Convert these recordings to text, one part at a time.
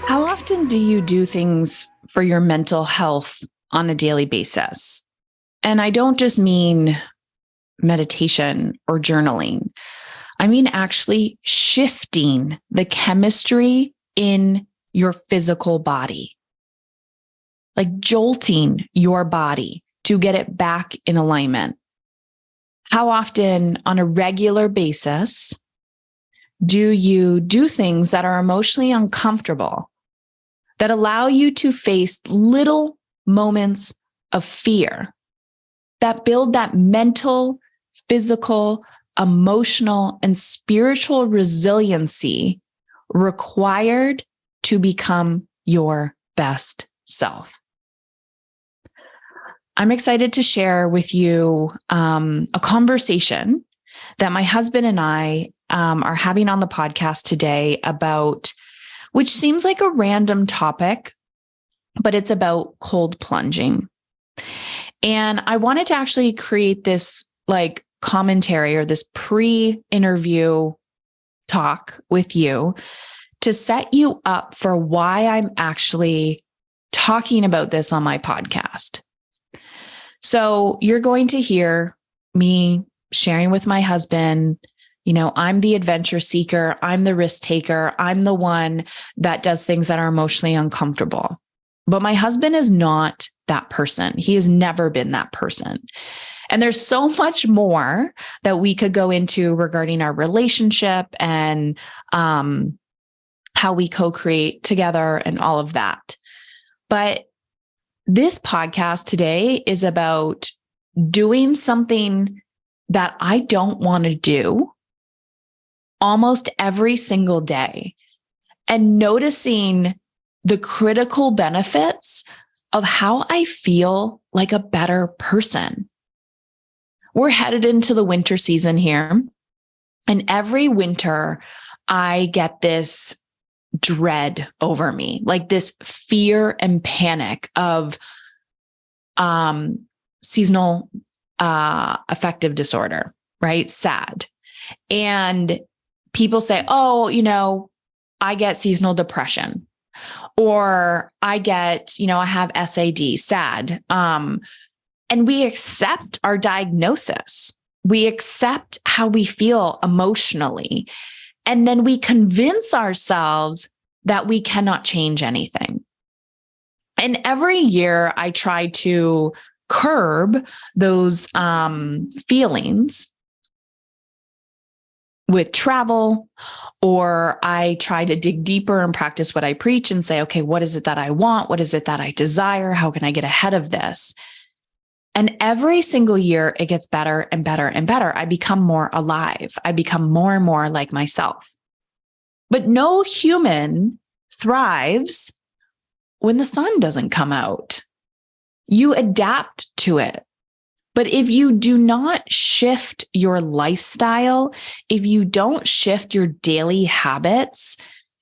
How often do you do things for your mental health on a daily basis? And I don't just mean meditation or journaling. I mean actually shifting the chemistry in your physical body, like jolting your body to get it back in alignment. How often on a regular basis do you do things that are emotionally uncomfortable, that allow you to face little moments of fear, that build that mental, physical, emotional, and spiritual resiliency required to become your best self? I'm excited to share with you a conversation that my husband and I are having on the podcast today about, which seems like a random topic, but it's about cold plunging. And I wanted to actually create this like commentary or this pre-interview talk with you to set you up for why I'm actually talking about this on my podcast. So you're going to hear me sharing with my husband, I'm the adventure seeker. I'm the risk taker. I'm the one that does things that are emotionally uncomfortable. But my husband is not that person. He has never been that person. And there's so much more that we could go into regarding our relationship and how we co-create together and all of that. But this podcast today is about doing something that I don't want to do almost every single day and noticing the critical benefits of how I feel like a better person. We're headed into the winter season here, and every winter I get this dread over me, like this fear and panic of seasonal affective disorder, right? SAD. And people say, oh, I get seasonal depression, or I get, I have SAD, SAD. And we accept our diagnosis. We accept how we feel emotionally. And then we convince ourselves that we cannot change anything. And every year I try to curb those feelings with travel, or I try to dig deeper and practice what I preach and say, okay, what is it that I want? What is it that I desire? How can I get ahead of this? And every single year it gets better and better and better. I become more alive. I become more and more like myself. But no human thrives when the sun doesn't come out. You adapt to it. But if you do not shift your lifestyle, if you don't shift your daily habits,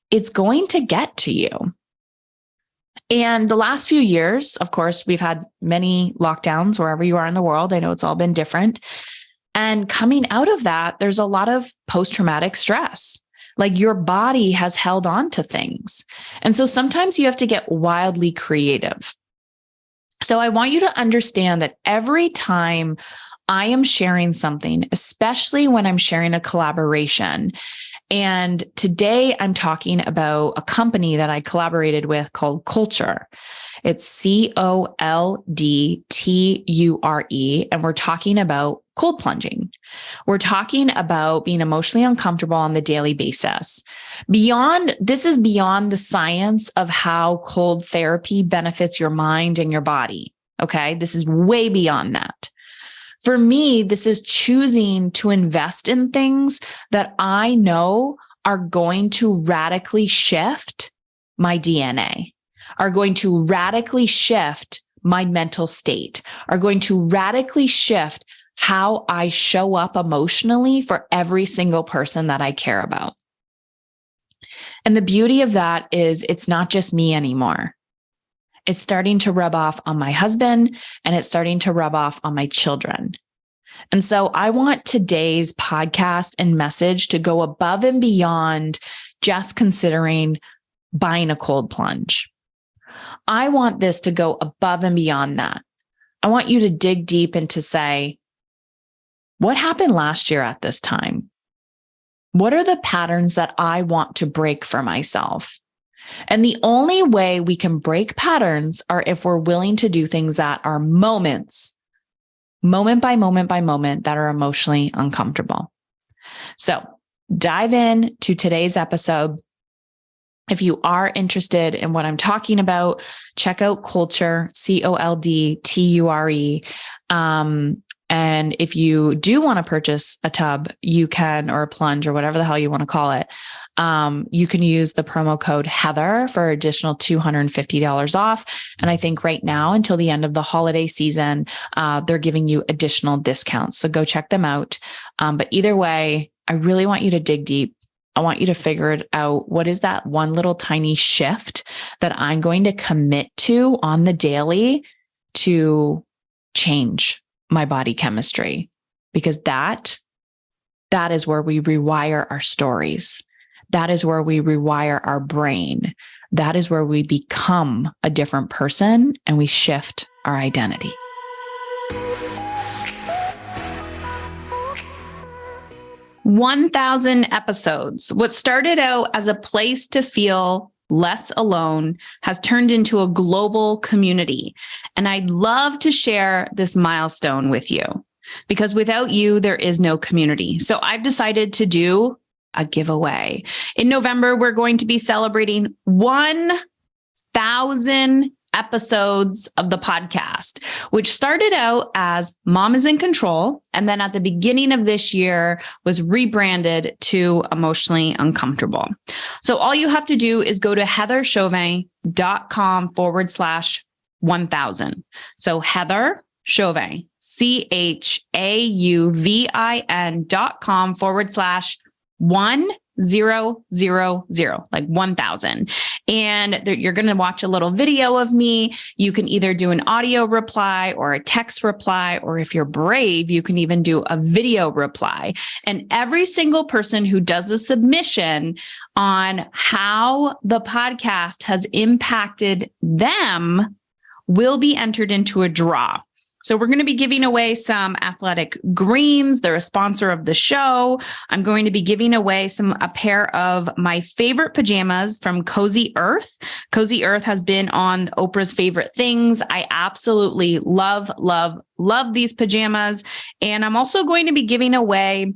it's going to get to you. And the last few years, of course, we've had many lockdowns wherever you are in the world. I know it's all been different. And coming out of that, there's a lot of post-traumatic stress. Like your body has held on to things. And so sometimes you have to get wildly creative. So I want you to understand that every time I am sharing something, especially when I'm sharing a collaboration, and today I'm talking about a company that I collaborated with called Culture. It's COLDTURE, and we're talking about cold plunging. We're talking about being emotionally uncomfortable on the daily basis. This is beyond the science of how cold therapy benefits your mind and your body. Okay. This is way beyond that. For me, this is choosing to invest in things that I know are going to radically shift my DNA, are going to radically shift my mental state, are going to radically shift how I show up emotionally for every single person that I care about. And the beauty of that is it's not just me anymore. It's starting to rub off on my husband, and it's starting to rub off on my children. And so I want today's podcast and message to go above and beyond just considering buying a cold plunge. I want this to go above and beyond that. I want you to dig deep and to say, what happened last year at this time? What are the patterns that I want to break for myself? And the only way we can break patterns are if we're willing to do things that are moments, moment by moment by moment, that are emotionally uncomfortable. So dive in to today's episode. If you are interested in what I'm talking about, check out Culture, Coldture. And if you do want to purchase a tub, you can, or a plunge or whatever the hell you want to call it, you can use the promo code Heather for additional $250 off. And I think right now until the end of the holiday season, they're giving you additional discounts. So go check them out. But either way, I really want you to dig deep. I want you to figure it out. What is that one little tiny shift that I'm going to commit to on the daily to change my body chemistry? Because that is where we rewire our stories. That is where we rewire our brain. That is where we become a different person and we shift our identity. "1,000 episodes. What started out as a place to feel less alone has turned into a global community. And I'd love to share this milestone with you because without you, there is no community. So I've decided to do a giveaway. In November, we're going to be celebrating 1,000 episodes of the podcast, which started out as Mom is in Control. And then at the beginning of this year was rebranded to Emotionally Uncomfortable. So all you have to do is go to heatherchauvin.com/1000. So Heather Chauvin, CHAUVIN.com/1000, like 1,000. And you're going to watch a little video of me. You can either do an audio reply or a text reply, or if you're brave, you can even do a video reply. And every single person who does a submission on how the podcast has impacted them will be entered into a draw. So we're going to be giving away some athletic greens. They're a sponsor of the show. I'm going to be giving away a pair of my favorite pajamas from Cozy Earth. Cozy Earth has been on Oprah's Favorite Things. I absolutely love these pajamas. And I'm also going to be giving away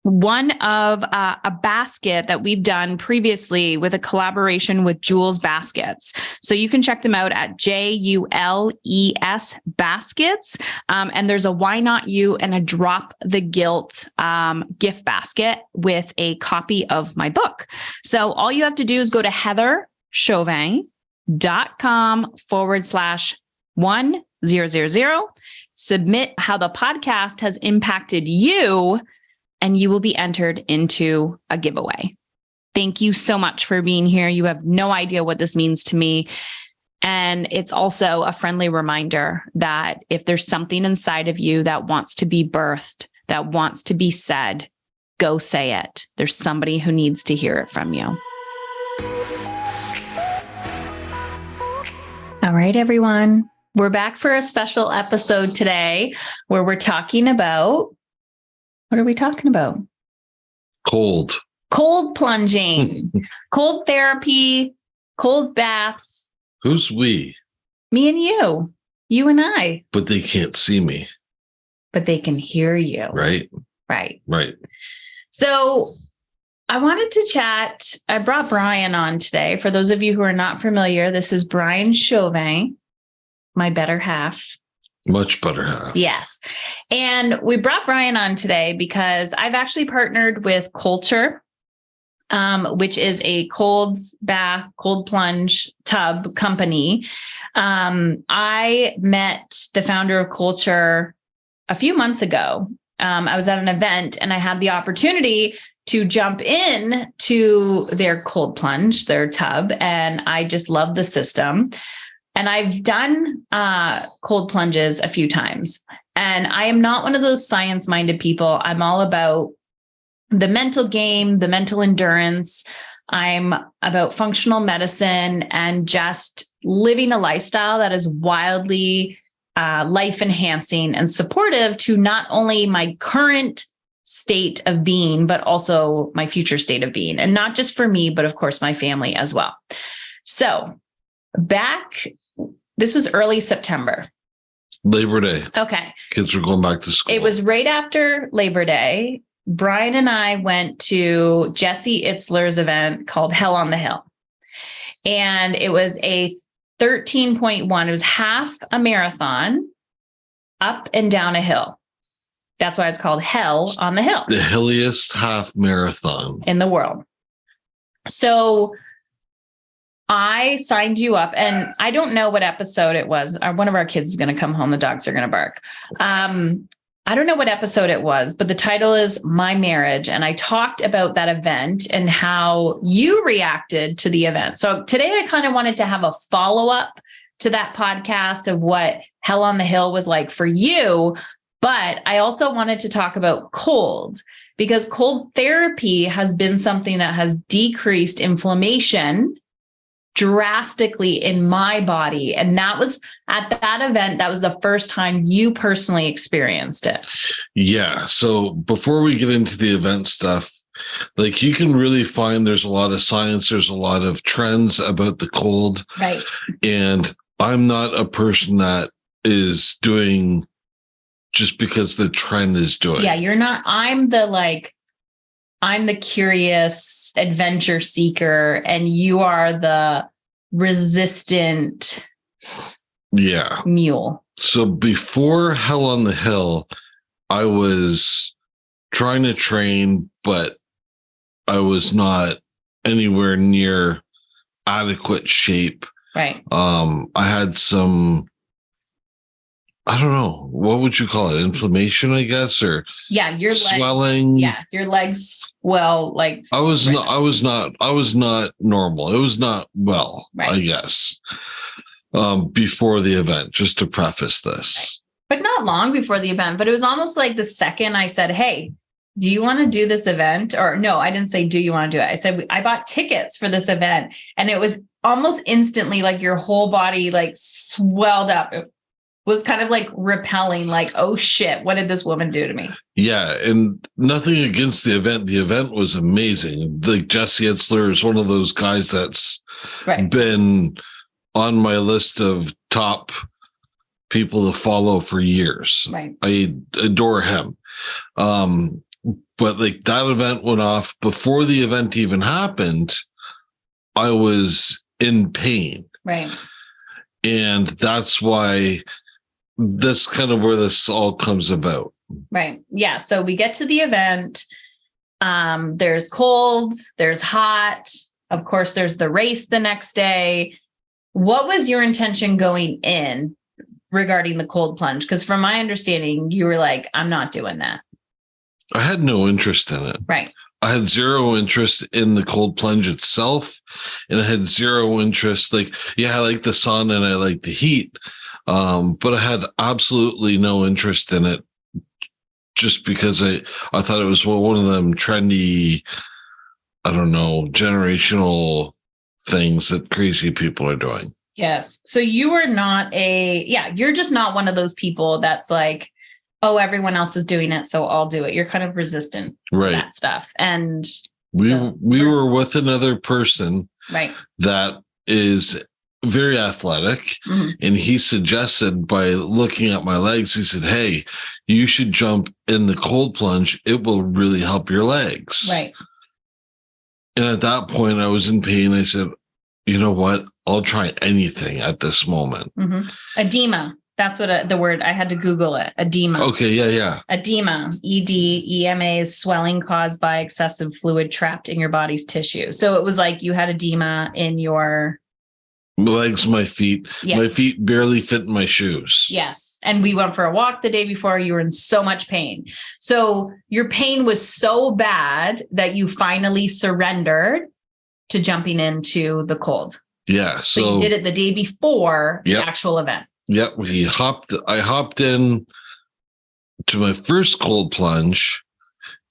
one of a basket that we've done previously with a collaboration with Jules Baskets. So you can check them out at JULES Baskets. And there's a Why Not You and a Drop the Guilt gift basket with a copy of my book. So all you have to do is go to heatherchauvin.com/1000, submit how the podcast has impacted you, and you will be entered into a giveaway. Thank you so much for being here. You have no idea what this means to me. And it's also a friendly reminder that if there's something inside of you that wants to be birthed, that wants to be said, go say it. There's somebody who needs to hear it from you. All right, everyone. We're back for a special episode today where we're talking about, what are we talking about? Cold plunging, cold therapy, cold baths. Who's we? Me and you and I. But they can't see me. But they can hear you. Right. So I wanted to chat. I brought Bryan on today. For those of you who are not familiar, this is Bryan Chauvin, my better half. Much better half. Yes. And we brought Bryan on today because I've actually partnered with Culture, which is a cold bath, cold plunge tub company. I met the founder of Culture a few months ago. I was at an event and I had the opportunity to jump in to their cold plunge, their tub, and I just love the system. And I've done cold plunges a few times. And I am not one of those science-minded people. I'm all about the mental game, the mental endurance. I'm about functional medicine and just living a lifestyle that is wildly life enhancing and supportive to not only my current state of being, but also my future state of being. And not just for me, but of course, my family as well. So this was early September. Labor Day. Okay. Kids were going back to school. It was right after Labor Day. Bryan and I went to Jesse Itzler's event called Hell on the Hill. And it was a 13.1. It was half a marathon up and down a hill. That's why it's called Hell on the Hill. The hilliest half marathon in the world. So I signed you up, and I don't know what episode it was. One of our kids is going to come home. The dogs are going to bark. I don't know what episode it was, but the title is My Marriage. And I talked about that event and how you reacted to the event. So today I kind of wanted to have a follow-up to that podcast of what Hell on the Hill was like for you. But I also wanted to talk about cold, because cold therapy has been something that has decreased inflammation drastically in my body. And that was at that event, that was the first time you personally experienced it. Yeah. So before we get into the event stuff, like you can really find there's a lot of science, there's a lot of trends about the cold. Right. And I'm not a person that is doing just because the trend is doing. Yeah, you're not. I'm the curious adventure seeker, and you are the resistant mule. So before Hell on the Hill, I was trying to train, but I was not anywhere near adequate shape. Right. I had some, I don't know, what would you call it? Inflammation, I guess, or your swelling. Your legs swell like. I was not normal. It was not well, right. I guess. Before the event, just to preface this. But not long before the event, but it was almost like the second I said, hey, do you want to do this event? Or no, I didn't say, do you want to do it? I said, I bought tickets for this event. And it was almost instantly like your whole body like swelled up. It was kind of like repelling, like, oh shit, what did this woman do to me? Yeah. And nothing against the event. The event was amazing. Like Jesse Itzler is one of those guys that's been on my list of top people to follow for years. Right. I adore him. But like that event went off before the event even happened. I was in pain. Right. And that's why this kind of where this all comes about. Right. Yeah. So we get to the event. There's cold, there's hot. Of course, there's the race the next day. What was your intention going in regarding the cold plunge? Because from my understanding, you were like, I'm not doing that. I had no interest in it. Right. I had zero interest in the cold plunge itself. And I had zero interest. Like, yeah, I like the sun and I like the heat. But I had absolutely no interest in it just because I thought it was one of them trendy, I don't know, generational things that crazy people are doing. Yes. So you are not you're just not one of those people that's like, oh, everyone else is doing it, so I'll do it. You're kind of resistant to that stuff. And we were with another person that is very athletic. Mm-hmm. And he suggested, by looking at my legs, he said, hey, you should jump in the cold plunge. It will really help your legs. Right. And at that point, I was in pain. I said, you know what? I'll try anything at this moment. Mm-hmm. Edema. That's what the word, I had to Google it. Edema. Okay. Yeah. Edema. EDEMA is swelling caused by excessive fluid trapped in your body's tissue. So it was like you had edema in your legs, my feet. Yeah. My feet barely fit in my shoes. Yes. And we went for a walk the day before. You were in so much pain. So your pain was so bad that you finally surrendered to jumping into the cold. Yeah. So you did it the day before the actual event. Yep. I hopped in to my first cold plunge,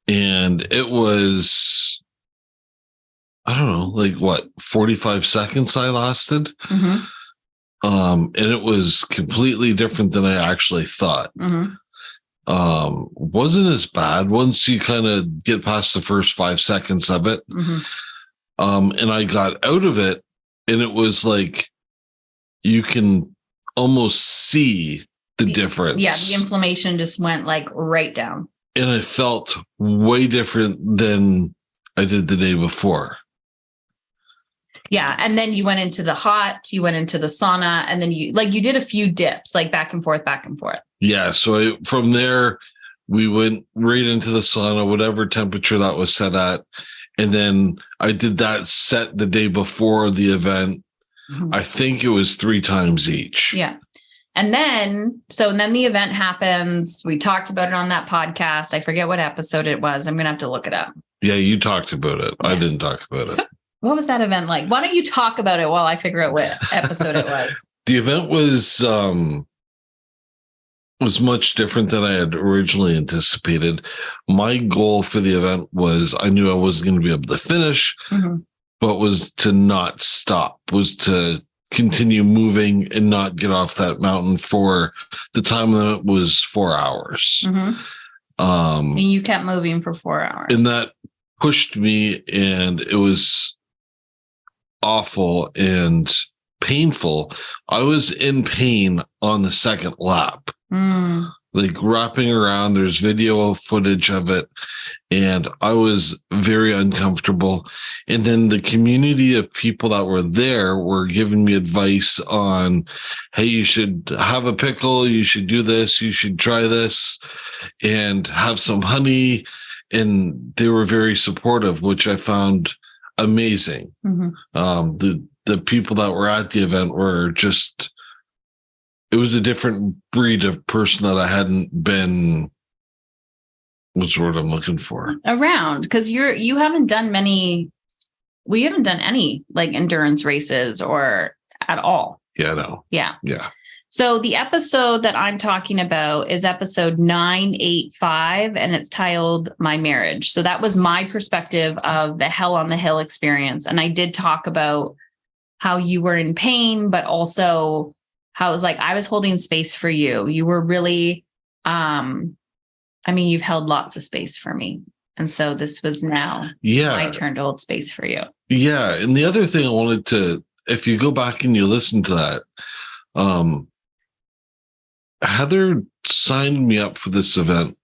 and it was, I don't know, like what, 45 seconds I lasted. Mm-hmm. And it was completely different than I actually thought. Mm-hmm. Wasn't as bad once you kind of get past the first 5 seconds of it. Mm-hmm. And I got out of it, and it was like you can almost see the difference. Yeah, the inflammation just went like right down. And I felt way different than I did the day before. Yeah. And then you went into the hot, you went into the sauna, and then you did a few dips, like back and forth, back and forth. Yeah. So from there, we went right into the sauna, whatever temperature that was set at. And then I did that set the day before the event. Mm-hmm. I think it was 3 times each. Yeah. And then the event happens. We talked about it on that podcast. I forget what episode it was. I'm going to have to look it up. Yeah, you talked about it. Yeah. I didn't talk about it. What was that event like? Why don't you talk about it while I figure out what episode it was? The event was much different than I had originally anticipated. My goal for the event was, I knew I wasn't going to be able to finish, mm-hmm. but was to not stop, was to continue moving and not get off that mountain for the time limit was 4 hours. Mm-hmm. And you kept moving for 4 hours. And that pushed me, and it was awful and painful. I was in pain on the second lap. Like wrapping around, there's video footage of it, and I was very uncomfortable. And then the community of people that were there were giving me advice on, hey, you should have a pickle, you should do this, you should try this, and have some honey. And they were very supportive, which I found amazing. Mm-hmm. The people that were at the event were just, it was a different breed of person that I hadn't been, what's the word I'm looking for? Around, because you haven't done any, we haven't done any like endurance races or at all. Yeah, no. Yeah. Yeah. So the episode that I'm talking about is episode 985, and it's titled My Marriage. So that was my perspective of the Hell on the Hill experience. And I did talk about how you were in pain, but also how it was like I was holding space for you. You were really, you've held lots of space for me. And so this was now my turn to hold space for you. Yeah. And the other thing I wanted to, if you go back and you listen to that, Heather signed me up for this event.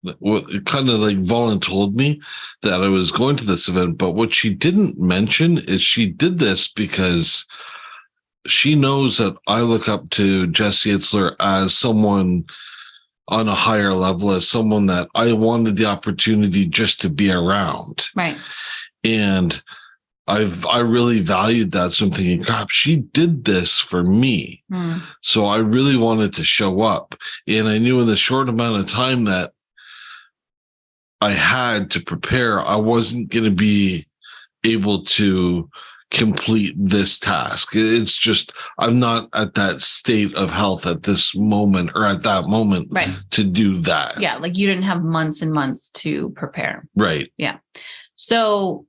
It kind of like voluntold me that I was going to this event. But what she didn't mention is she did this because she knows that I look up to Jesse Itzler as someone on a higher level, as someone that I wanted the opportunity just to be around. Right. And I really valued that. So I'm thinking, crap, she did this for me. So I really wanted to show up. And I knew in the short amount of time that I had to prepare, I wasn't going to be able to complete this task. It's just, I'm not at that state of health at this moment or at that moment to do that. Yeah. Like you didn't have months and months to prepare. Right. Yeah. So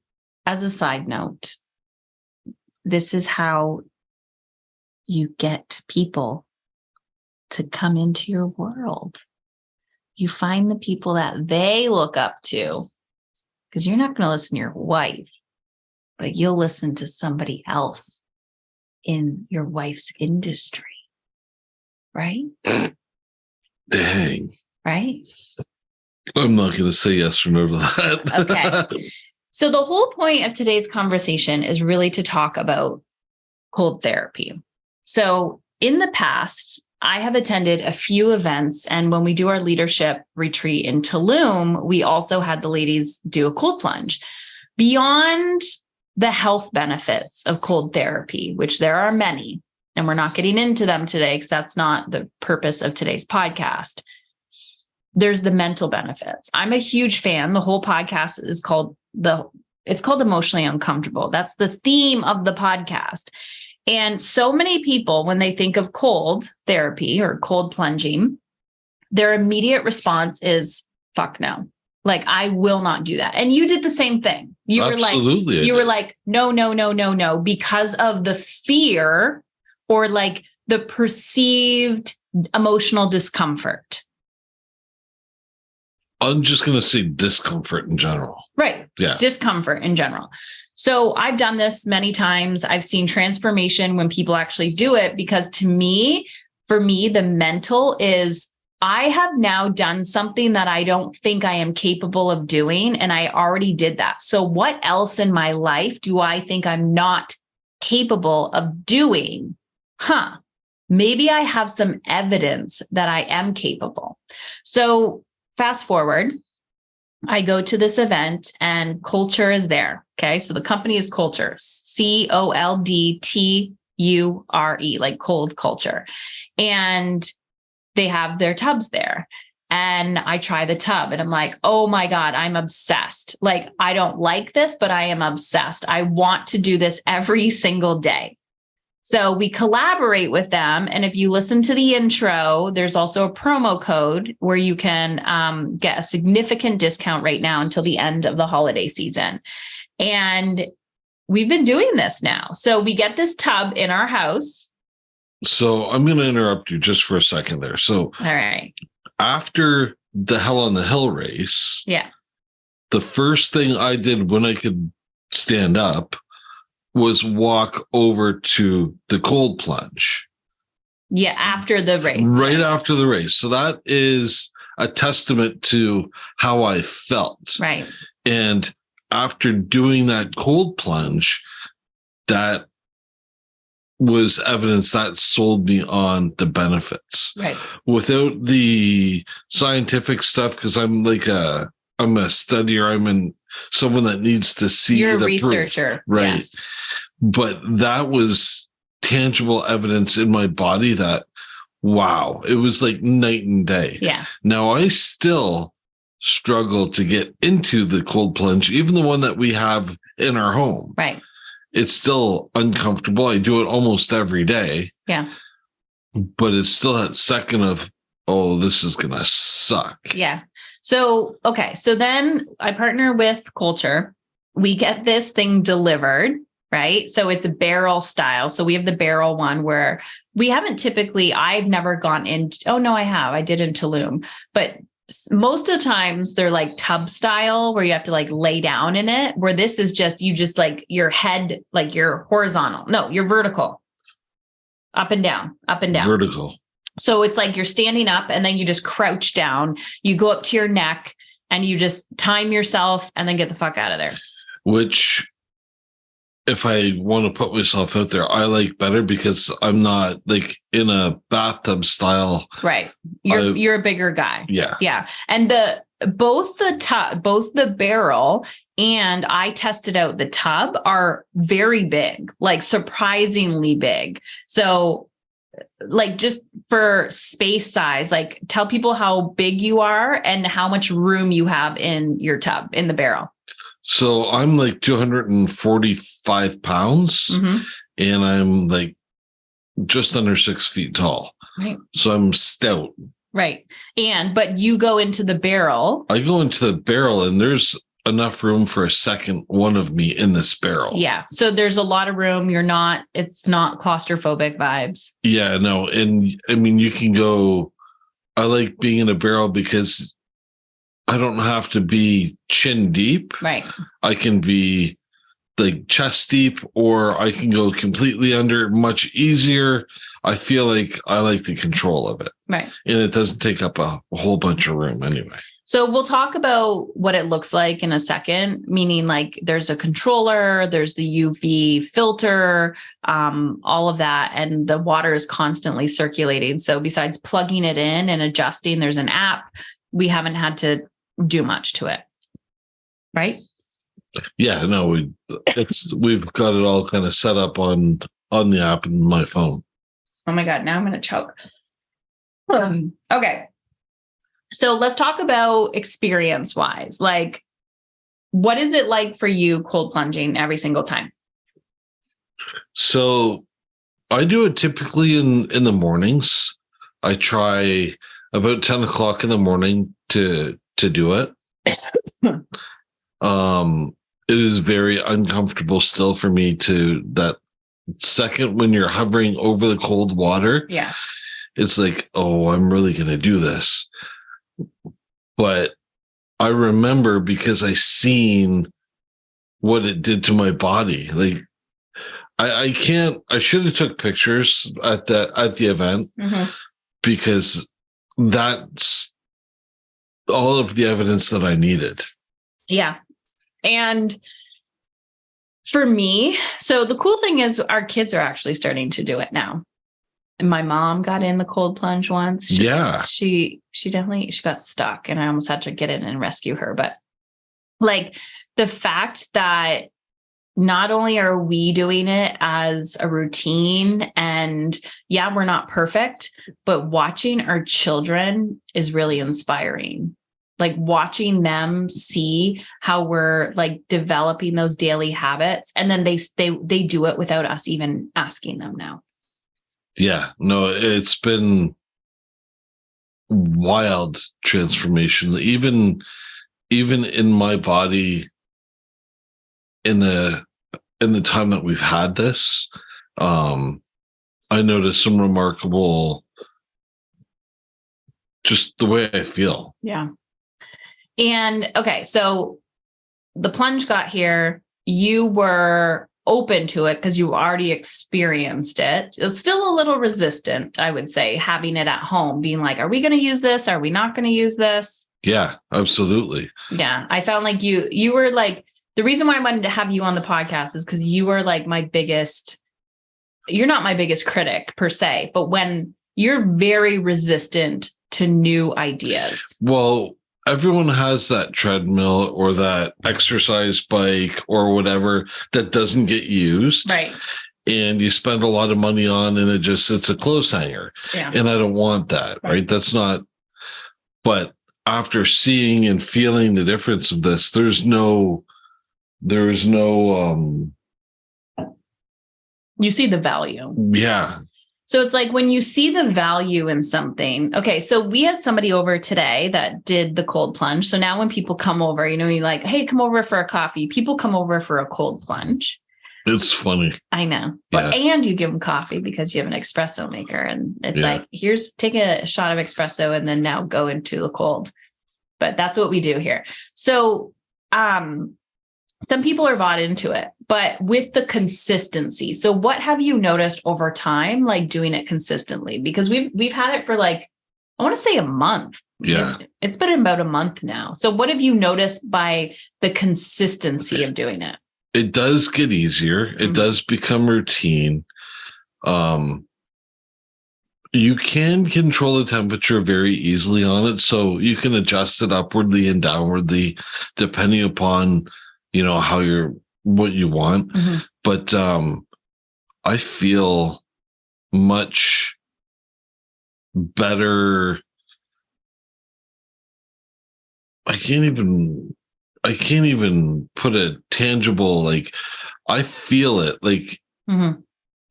as a side note, this is how you get people to come into your world. You find the people that they look up to, because you're not going to listen to your wife, but you'll listen to somebody else in your wife's industry. Right? Dang. Right? I'm not going to say yes or no to that. Okay. So the whole point of today's conversation is really to talk about cold therapy. So in the past, I have attended a few events, and when we do our leadership retreat in Tulum, we also had the ladies do a cold plunge. Beyond the health benefits of cold therapy, which there are many, and we're not getting into them today because that's not the purpose of today's podcast. There's the mental benefits. I'm a huge fan. The whole podcast is called Emotionally Uncomfortable. That's the theme of the podcast. And so many people, when they think of cold therapy or cold plunging, their immediate response is, fuck no. Like, I will not do that. And you did the same thing. You Absolutely, were like, no, no, no, no, no, because of the fear or like the perceived emotional discomfort. I'm just going to say discomfort in general. Right. Yeah. Discomfort in general. So I've done this many times. I've seen transformation when people actually do it, because for me, the mental is, I have now done something that I don't think I am capable of doing. And I already did that. So what else in my life do I think I'm not capable of doing? Maybe I have some evidence that I am capable. So fast forward, I go to this event and Culture is there. Okay. So the company is Culture, COLDTURE, like cold culture. And they have their tubs there. And I try the tub and I'm like, oh my God, I'm obsessed. Like, I don't like this, but I am obsessed. I want to do this every single day. So we collaborate with them. And if you listen to the intro, there's also a promo code where you can get a significant discount right now until the end of the holiday season. And we've been doing this now. So we get this tub in our house. So I'm going to interrupt you just for a second there. So all right, after the Hell on the Hill race, yeah, the first thing I did when I could stand up was walk over to the cold plunge. Yeah, after the race. Right after the race. So that is a testament to how I felt. Right. And after doing that cold plunge, that was evidence that sold me on the benefits. Right. Without the scientific stuff, because I'm a studier, someone that needs to see. You're a the researcher. Proof. Right. Yes. But that was tangible evidence in my body that, wow, it was like night and day. Yeah. Now I still struggle to get into the cold plunge, even the one that we have in our home. Right. It's still uncomfortable. I do it almost every day. Yeah. But it's still that second of, oh, this is going to suck. Yeah. So, okay. So then I partner with Culture. We get this thing delivered, right? So it's a barrel style. So we have the barrel one where we haven't I've never gone into, oh no, I have. I did in Tulum, but most of the times they're like tub style where you have to like lay down in it, where this is just, you just like your head, like you're horizontal. No, you're vertical, up and down, up and down. Vertical. So it's like you're standing up and then you just crouch down, you go up to your neck and you just time yourself and then get the fuck out of there. Which, if I want to put myself out there, I like better because I'm not like in a bathtub style. Right. You're a bigger guy. Yeah. Yeah. And both the barrel and I tested out the tub are very big, like surprisingly big. So like just for space size, like tell people how big you are and how much room you have in your tub, in the barrel. So I'm like 245 pounds and I'm like just under 6 feet tall. Right. So I'm stout. Right. But you go into the barrel. I go into the barrel and there's enough room for a second one of me in this barrel. Yeah. So there's a lot of room. It's not claustrophobic vibes. Yeah, no. And I mean, you can go, I like being in a barrel because I don't have to be chin deep. Right. I can be like chest deep, or I can go completely under much easier. I feel like I like the control of it. Right. And it doesn't take up a whole bunch of room anyway. So we'll talk about what it looks like in a second, meaning like there's a controller, there's the UV filter, all of that. And the water is constantly circulating. So besides plugging it in and adjusting, there's an app. We haven't had to do much to it. Right? Yeah, no, we've got it all kind of set up on the app in my phone. Oh my God, now I'm going to choke. Okay. So let's talk about experience wise. Like, what is it like for you cold plunging every single time? So I do it typically in the mornings. I try about 10 o'clock in the morning to do it. It is very uncomfortable still for me to that second when you're hovering over the cold water. Yeah. It's like, oh, I'm really going to do this. But I remember because I seen what it did to my body. Like I should have took pictures at the event because that's all of the evidence that I needed. Yeah. And for me, so the cool thing is our kids are actually starting to do it now. And my mom got in the cold plunge once. She definitely got stuck and I almost had to get in and rescue her. But like the fact that not only are we doing it as a routine and yeah, we're not perfect, but watching our children is really inspiring. Like watching them see how we're like developing those daily habits. And then they do it without us even asking them now. Yeah, no, it's been wild transformation. Even in my body in the time that we've had this, I noticed some remarkable, just the way I feel. Yeah. And okay, so the plunge got here, you were open to it because you already experienced it. It was still a little resistant, I would say, having it at home, being like, are we going to use this? Are we not going to use this? Yeah, absolutely. Yeah. I found like you were like, the reason why I wanted to have you on the podcast is because you were like you're not my biggest critic per se, but when you're very resistant to new ideas. Well, everyone has that treadmill or that exercise bike or whatever that doesn't get used. Right. And you spend a lot of money on, and it's a clothes hanger. Yeah. And I don't want that. Right. That's not, but after seeing and feeling the difference of this, there's no, you see the value. Yeah. So it's like when you see the value in something. Okay, so we had somebody over today that did the cold plunge. So now when people come over, you're like, hey, come over for a coffee. People come over for a cold plunge. It's funny. I know. But and you give them coffee because you have an espresso maker. And it's like, take a shot of espresso and then now go into the cold. But that's what we do here. So some people are bought into it, but with the consistency. So what have you noticed over time, like doing it consistently? Because we've had it for like, I want to say a month. Yeah. It's been about a month now. So what have you noticed by the consistency of doing it? It does get easier. It does become routine. You can control the temperature very easily on it. So you can adjust it upwardly and downwardly, depending upon what you want. But I feel much better. I can't even put a tangible, like, I feel it like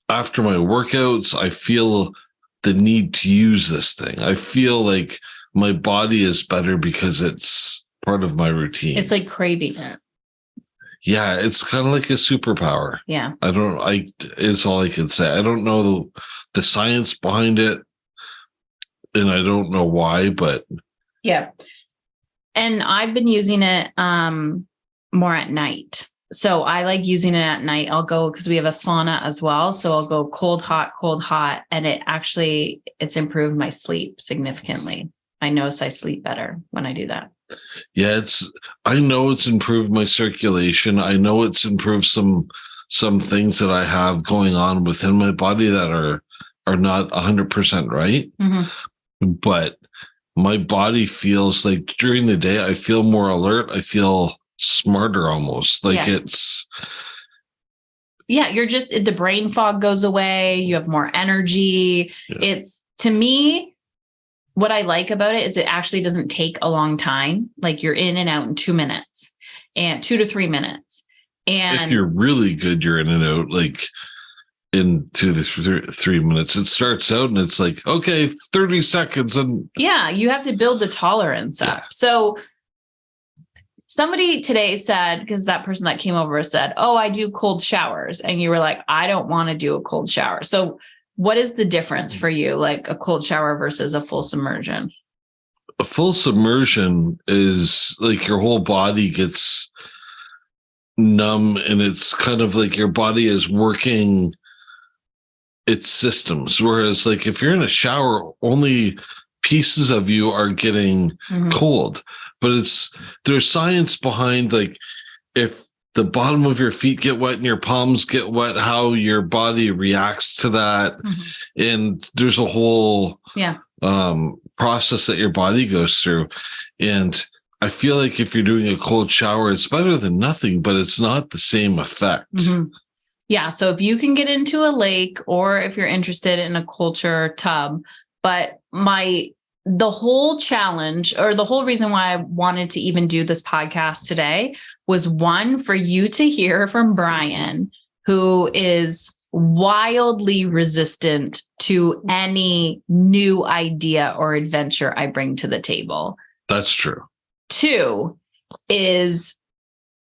after my workouts, I feel the need to use this thing. I feel like my body is better because it's part of my routine. It's like craving it. Yeah, it's kind of like a superpower. Yeah. It's all I can say. I don't know the science behind it, and I don't know why, but yeah. And I've been using it more at night. So I like using it at night. I'll go because we have a sauna as well. So I'll go cold, hot. And it's improved my sleep significantly. I notice I sleep better when I do that. Yeah, I know it's improved my circulation. I know it's improved some things that I have going on within my body that are not 100% right. But my body feels like during the day, I feel more alert. I feel smarter almost. Like you're just, the brain fog goes away. You have more energy. Yeah. It's, to me, what I like about it is it actually doesn't take a long time. Like you're in and out in 2 minutes and 2 to 3 minutes. And if you're really good, you're in and out like into the 3 minutes. It starts out and it's like, okay, 30 seconds. And yeah, you have to build the tolerance up. So somebody today said, because that person that came over said, oh, I do cold showers. And you were like, I don't want to do a cold shower. So what is the difference for you, like a cold shower versus a full submersion? A full submersion is like your whole body gets numb, and it's kind of like your body is working its systems. Whereas like if you're in a shower, only pieces of you are getting cold. But there's science behind, like, if the bottom of your feet get wet and your palms get wet, how your body reacts to that. And there's a whole process that your body goes through. And I feel like if you're doing a cold shower, it's better than nothing, but it's not the same effect. Yeah. So if you can get into a lake, or if you're interested in a culture tub, but the whole challenge, or the whole reason why I wanted to even do this podcast today, was one, for you to hear from Bryan, who is wildly resistant to any new idea or adventure I bring to the table. That's true. 2 is,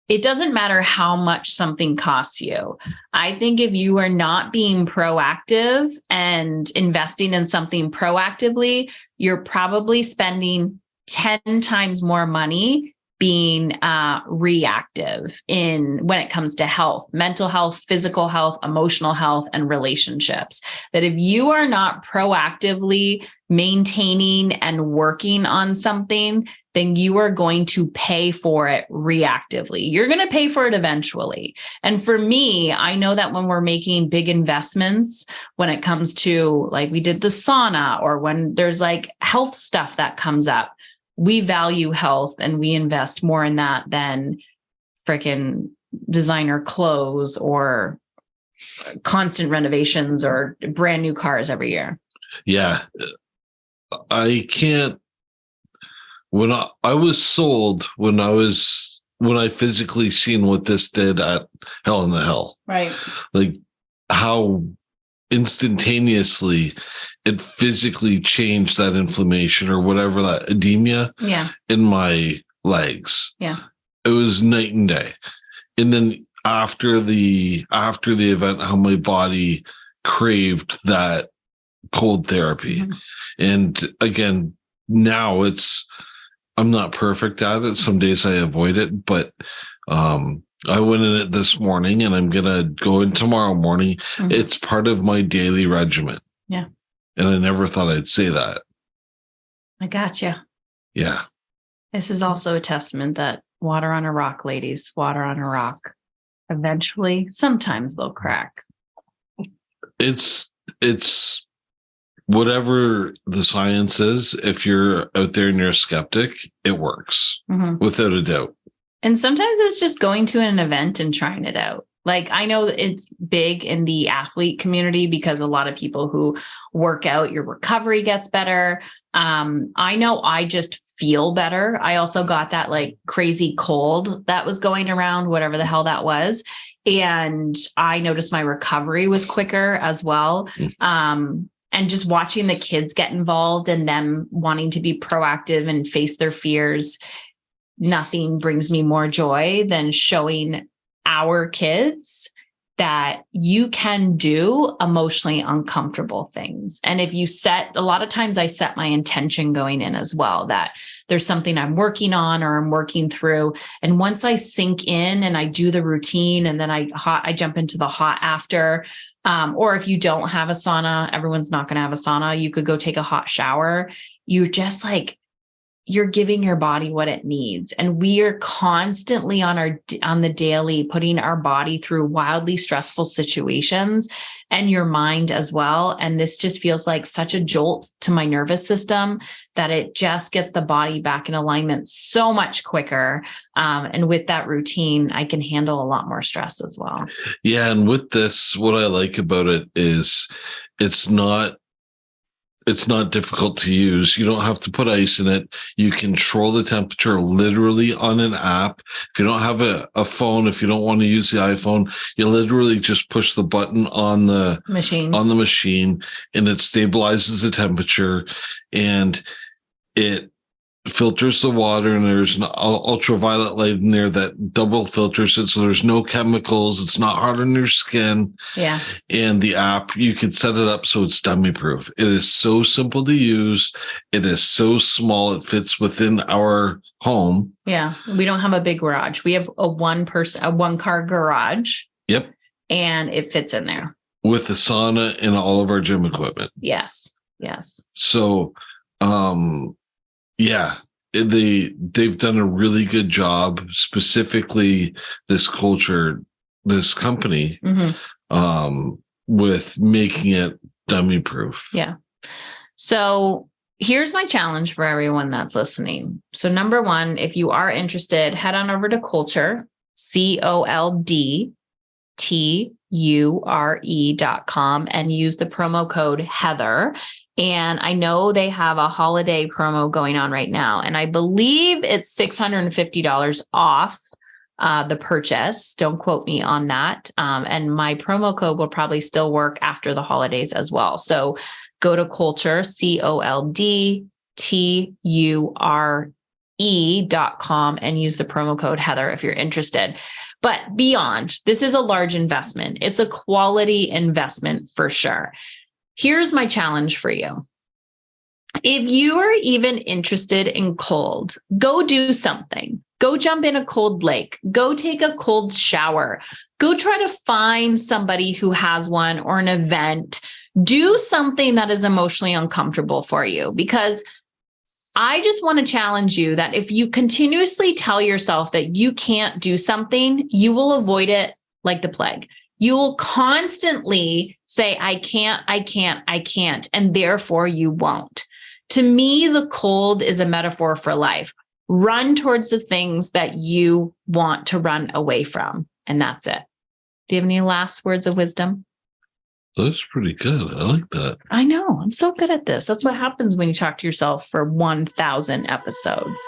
it doesn't matter how much something costs you. I think if you are not being proactive and investing in something proactively, you're probably spending 10 times more money being reactive when it comes to health, mental health, physical health, emotional health, and relationships. That if you are not proactively maintaining and working on something, then you are going to pay for it reactively. You're going to pay for it eventually. And for me, I know that when we're making big investments, when it comes to, like, we did the sauna, or when there's like health stuff that comes up, we value health and we invest more in that than freaking designer clothes or constant renovations or brand new cars every year. Yeah. I can't. When I was sold, when I physically seen what this did at Hell in the Hell, right? Like how instantaneously it physically changed that inflammation or whatever, that edema in my legs. Yeah. It was night and day. And then after the event, how my body craved that cold therapy. And again, now I'm not perfect at it. Some days I avoid it, but I went in it this morning, and I'm going to go in tomorrow morning. It's part of my daily regimen. Yeah. And I never thought I'd say that. I gotcha. Yeah. This is also a testament that water on a rock, ladies, water on a rock. Eventually, sometimes they'll crack. It's whatever the science is. If you're out there and you're a skeptic, it works without a doubt. And sometimes it's just going to an event and trying it out. Like, I know it's big in the athlete community because a lot of people who work out, your recovery gets better. I know I just feel better. I also got that like crazy cold that was going around, whatever the hell that was. And I noticed my recovery was quicker as well. And just watching the kids get involved and them wanting to be proactive and face their fears, nothing brings me more joy than showing our kids that you can do emotionally uncomfortable things. And if you a lot of times I set my intention going in as well, that there's something I'm working on or I'm working through. And once I sink in and I do the routine, and then I jump into the hot after, or if you don't have a sauna, everyone's not going to have a sauna. You could go take a hot shower. You're just like, you're giving your body what it needs. And we are constantly on the daily putting our body through wildly stressful situations, and your mind as well. And this just feels like such a jolt to my nervous system that it just gets the body back in alignment so much quicker. And with that routine, I can handle a lot more stress as well. Yeah. And with this, what I like about it is it's not It's not difficult to use. You don't have to put ice in it. You control the temperature literally on an app. If you don't have a phone, if you don't want to use the iPhone, you literally just push the button on the machine, and it stabilizes the temperature, and it filters the water, and there's an ultraviolet light in there that double filters it, so there's no chemicals. It's not hard on your skin. Yeah. And the app, you can set it up so it's dummy proof. It is so simple to use. It is so small. It fits within our home. Yeah. We don't have a big garage. We have a one car garage. Yep. And it fits in there with the sauna and all of our gym equipment. Yes. So, yeah, they've done a really good job, specifically this company, with making it dummy proof. Yeah. So here's my challenge for everyone that's listening. So number one, if you are interested, head on over to Culture, COLDTURE.com, and use the promo code Heather. And I know they have a holiday promo going on right now, and I believe it's $650 off the purchase. Don't quote me on that. And my promo code will probably still work after the holidays as well. So go to Culture, COLDTURE.com, and use the promo code Heather if you're interested. But beyond, this is a large investment. It's a quality investment for sure. Here's my challenge for you. If you are even interested in cold, go do something. Go jump in a cold lake. Go take a cold shower. Go try to find somebody who has one or an event. Do something that is emotionally uncomfortable for you, because I just want to challenge you that if you continuously tell yourself that you can't do something, you will avoid it like the plague. You will constantly say, I can't, and therefore you won't. To me, the cold is a metaphor for life. Run towards the things that you want to run away from, and that's it. Do you have any last words of wisdom? That's pretty good. I like that. I know. I'm so good at this. That's what happens when you talk to yourself for 1,000 episodes.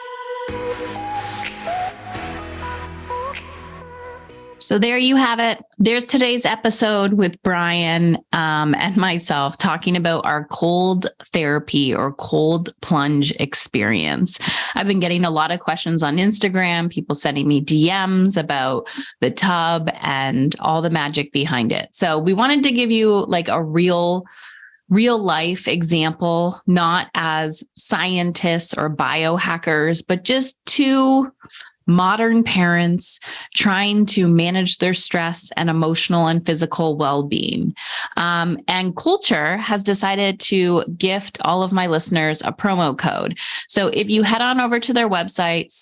So there you have it. There's today's episode with Bryan and myself talking about our cold therapy or cold plunge experience. I've been getting a lot of questions on Instagram, people sending me DMs about the tub and all the magic behind it. So we wanted to give you like a real life example, not as scientists or biohackers, but just two modern parents trying to manage their stress and emotional and physical well-being. And Culture has decided to gift all of my listeners a promo code. So if you head on over to their website,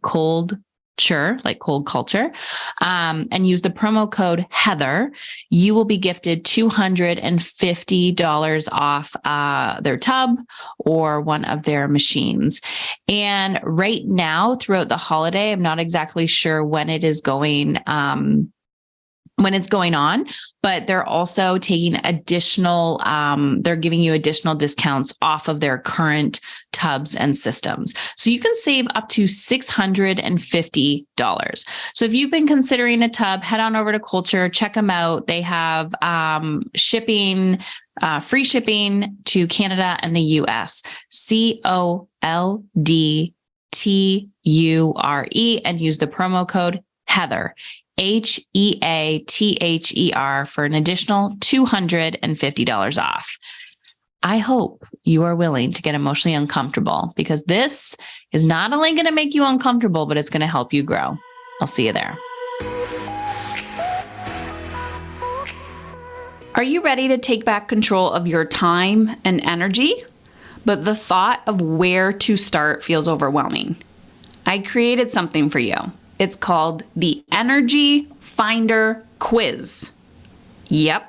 COLDTURE, like cold culture, and use the promo code Heather, you will be gifted $250 off their tub or one of their machines. And right now, throughout the holiday, I'm not exactly sure when it is going, when it's going on, but they're also taking additional, they're giving you additional discounts off of their current tubs and systems. So you can save up to $650. So if you've been considering a tub, head on over to Culture, check them out. They have shipping, free shipping to Canada and the US, COLDTURE, and use the promo code Heather, HEATHER, for an additional $250 off. I hope you are willing to get emotionally uncomfortable, because this is not only going to make you uncomfortable, but it's going to help you grow. I'll see you there. Are you ready to take back control of your time and energy? But the thought of where to start feels overwhelming. I created something for you. It's called the Energy Finder Quiz. Yep.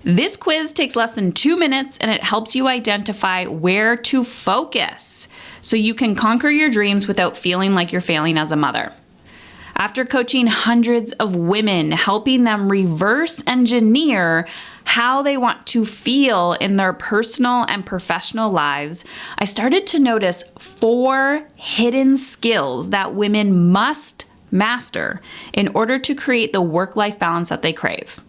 This quiz takes less than 2 minutes, and it helps you identify where to focus so you can conquer your dreams without feeling like you're failing as a mother. After coaching hundreds of women, helping them reverse engineer how they want to feel in their personal and professional lives, I started to notice 4 hidden skills that women must master in order to create the work-life balance that they crave.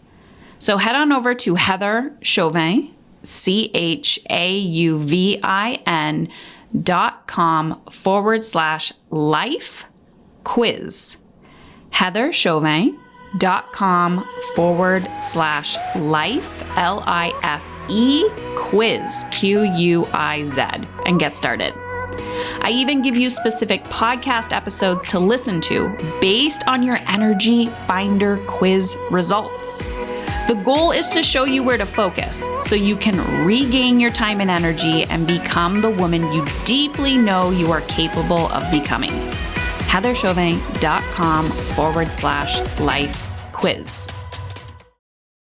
So head on over to Heather Chauvin, CHAUVIN.com/life quiz. heatherchauvin.com/life, LIFE quiz, QUIZ, and get started. I even give you specific podcast episodes to listen to based on your Energy Finder quiz results. The goal is to show you where to focus so you can regain your time and energy and become the woman you deeply know you are capable of becoming. heatherchauvin.com/life quiz.